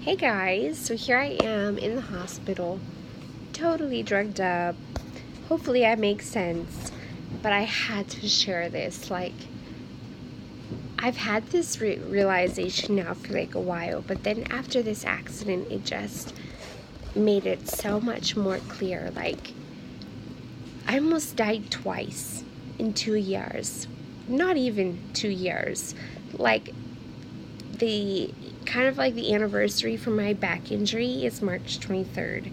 Hey guys, so here I am in the hospital, totally drugged up. Hopefully I make sense, but I had to share this. I've had this realization now for a while, but then after this accident, it just made it so much more clear. I almost died twice in 2 years. Not even 2 years. The the anniversary for my back injury is March 23rd.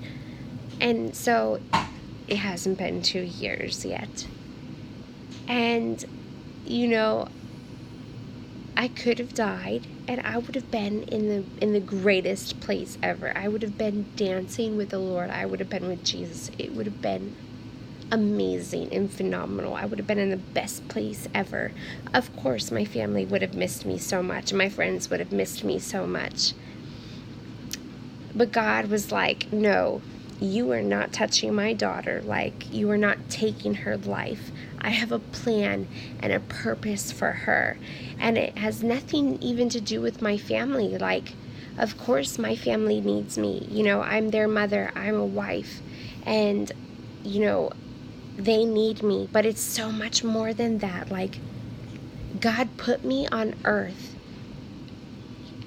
And so it hasn't been 2 years yet. And, you know, I could have died and I would have been in the greatest place ever. I would have been dancing with the Lord. I would have been with Jesus. It would have been amazing and phenomenal. I would have been in the best place ever. Of course, my family would have missed me so much. My friends would have missed me so much. But God was like, no, you are not touching my daughter. You are not taking her life. I have a plan and a purpose for her. And it has nothing even to do with my family. Of course, my family needs me. I'm their mother. I'm a wife. And, they need me. But it's so much more than that. God put me on earth.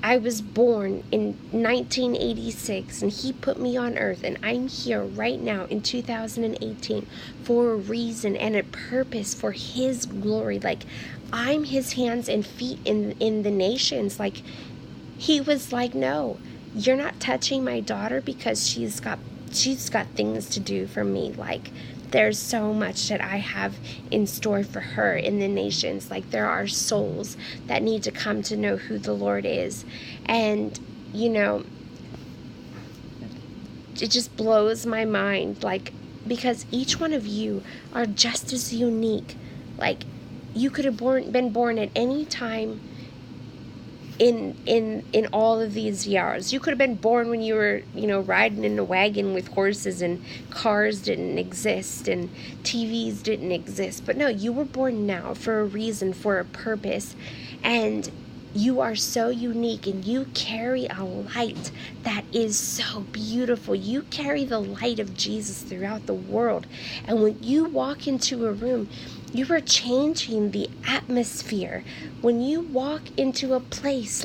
I was born in 1986 and he put me on earth, and I'm here right now in 2018 for a reason and a purpose for his glory. I'm his hands and feet in the nations. He was like, no, you're not touching my daughter because she's got things to do for me. There's so much that I have in store for her in the nations. There are souls that need to come to know who the Lord is. And, it just blows my mind. Because each one of you are just as unique. You could have been born at any time in all of these years. You could have been born when you were, riding in a wagon with horses and cars didn't exist and TVs didn't exist. But no, you were born now for a reason, for a purpose. And you are so unique, and you carry a light that is so beautiful. You carry the light of Jesus throughout the world. And when you walk into a room, you are changing the atmosphere. When you walk into a place,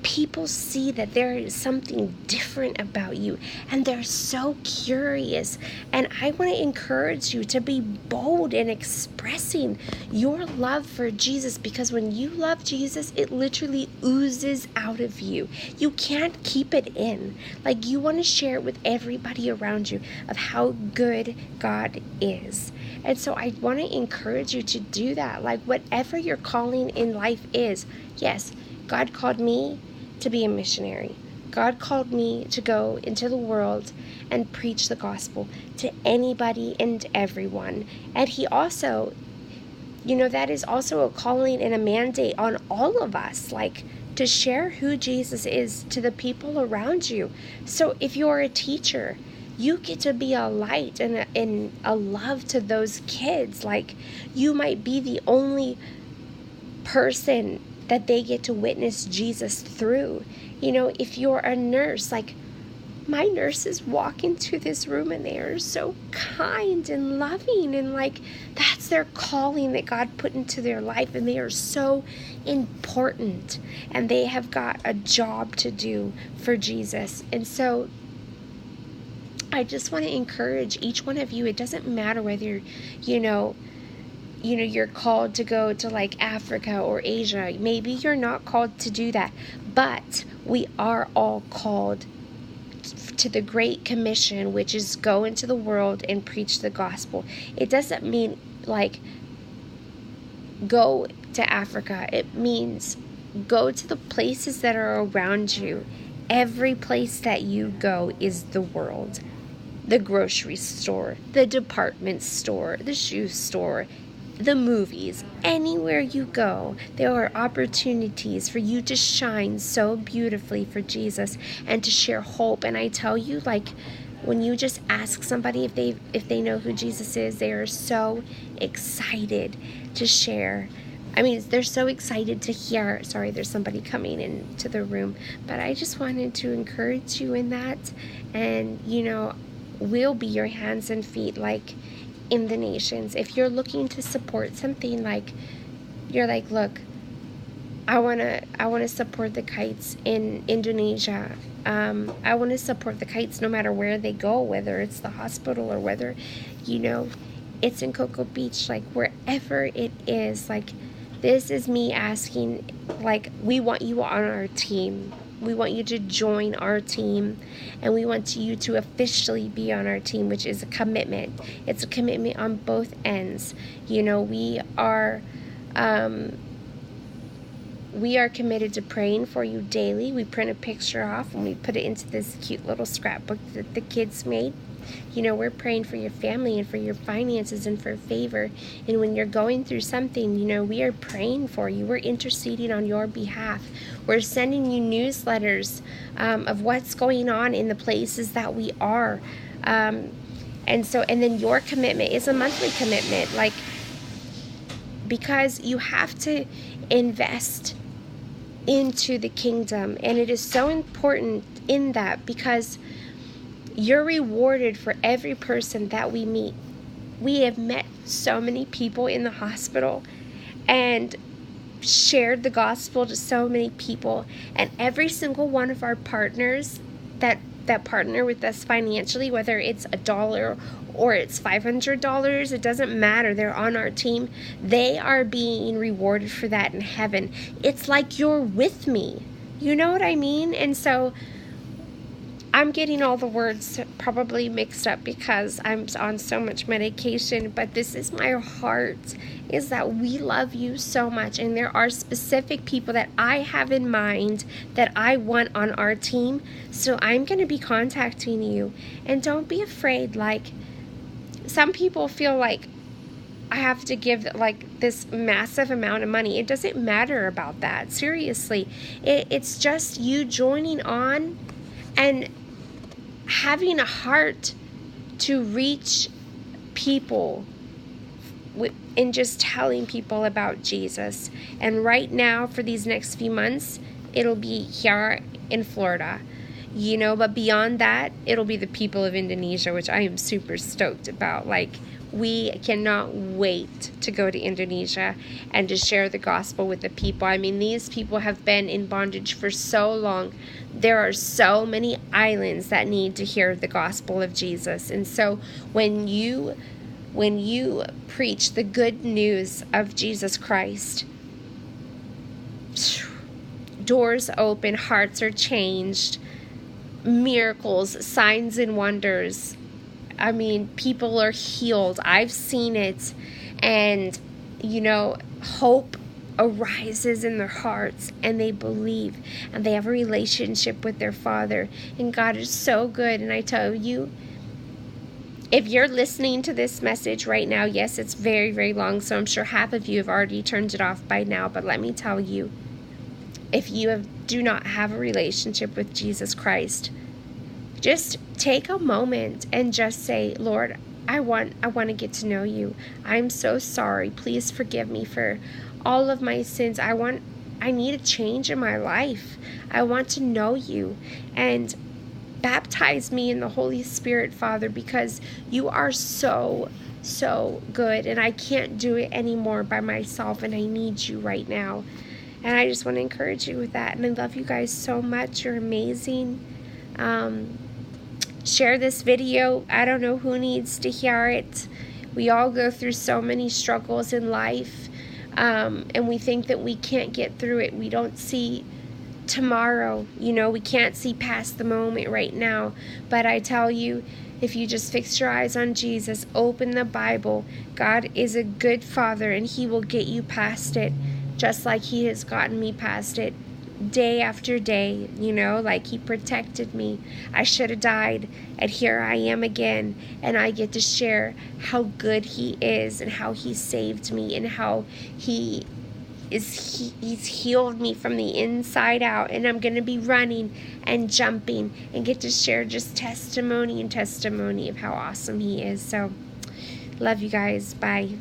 people see that there is something different about you, and they're so curious. And I want to encourage you to be bold in expressing your love for Jesus, because when you love Jesus, it literally oozes out of you. You can't keep it in. You want to share it with everybody around you of how good God is. And so I want to encourage you to do that. Whatever your calling in life is. Yes, God called me to be a missionary. God called me to go into the world and preach the gospel to anybody and everyone. And he also, that is also a calling and a mandate on all of us, to share who Jesus is to the people around you. So if you're a teacher, you get to be a light and a love to those kids. You might be the only person that they get to witness Jesus through. If you're a nurse, my nurses walk into this room and they are so kind and loving, and that's their calling that God put into their life, and they are so important, and they have got a job to do for Jesus. And so I just want to encourage each one of you. It doesn't matter whether you're called to go to Africa or Asia. Maybe you're not called to do that, but we are all called to the Great Commission, which is go into the world and preach the gospel. It doesn't mean go to Africa. It means go to the places that are around you. Every place that you go is the world. The grocery store, the department store, the shoe store, the movies. Anywhere you go, there are opportunities for you to shine so beautifully for Jesus and to share hope. And I tell you, when you just ask somebody if they know who Jesus is, they are so excited to share I mean, they're so excited to hear. Sorry, there's somebody coming into the room, but I just wanted to encourage you in that. And, we'll be your hands and feet, like, in the nations. If you're looking to support something, like, you're like, look, I want to support the kites in Indonesia. I want to support the kites no matter where they go, whether it's the hospital or whether, it's in Cocoa Beach, like, wherever it is. Like, this is me asking, like, we want you on our team. We want you to join our team, and we want you to officially be on our team, which is a commitment. It's a commitment on both ends. We are committed to praying for you daily. We print a picture off and we put it into this cute little scrapbook that the kids made. We're praying for your family and for your finances and for favor. And when you're going through something, we are praying for you. We're interceding on your behalf. We're sending you newsletters of what's going on in the places that we are. And then your commitment is a monthly commitment, like, because you have to invest into the kingdom. And it is so important in that, because you're rewarded for every person that we meet. We have met so many people in the hospital and shared the gospel to so many people, and every single one of our partners that partner with us financially, whether it's $1 or it's $500, it doesn't matter. They're on our team. They are being rewarded for that in heaven. It's like you're with me. You know what I mean? And so I'm getting all the words probably mixed up because I'm on so much medication, but this is my heart, is that we love you so much, and there are specific people that I have in mind that I want on our team. So I'm going to be contacting you, and don't be afraid. Like, some people feel like I have to give, like, this massive amount of money. It doesn't matter about that. Seriously, it's just you joining on and having a heart to reach people and just telling people about Jesus. And right now, for these next few months, it'll be here in Florida, but beyond that, it'll be the people of Indonesia, which I am super stoked about. Like, we cannot wait to go to Indonesia and to share the gospel with the people. I mean, these people have been in bondage for so long. There are so many islands that need to hear the gospel of Jesus. And so when you preach the good news of Jesus Christ, doors open, hearts are changed, miracles, signs and wonders. I mean, people are healed. I've seen it. And, hope arises in their hearts, and they believe, and they have a relationship with their Father. And God is so good. And I tell you, if you're listening to this message right now, yes, it's very, very long, so I'm sure half of you have already turned it off by now. But let me tell you, if you do not have a relationship with Jesus Christ, just take a moment and just say, Lord, I want to get to know you. I'm so sorry. Please forgive me for all of my sins. I need a change in my life. I want to know you. And baptize me in the Holy Spirit, Father, because you are so, so good. And I can't do it anymore by myself, and I need you right now. And I just want to encourage you with that. And I love you guys so much. You're amazing. Share this video. I don't know who needs to hear it. We all go through so many struggles in life, and we think that we can't get through it. We don't see tomorrow. We can't see past the moment right now. But I tell you, if you just fix your eyes on Jesus, open the Bible, God is a good Father, and He will get you past it, just like He has gotten me past it day after day. Like He protected me. I should have died, and here I am again, and I get to share how good He is, and how He saved me, and how He's healed me from the inside out. And I'm going to be running and jumping and get to share just testimony of how awesome He is. So love you guys. Bye.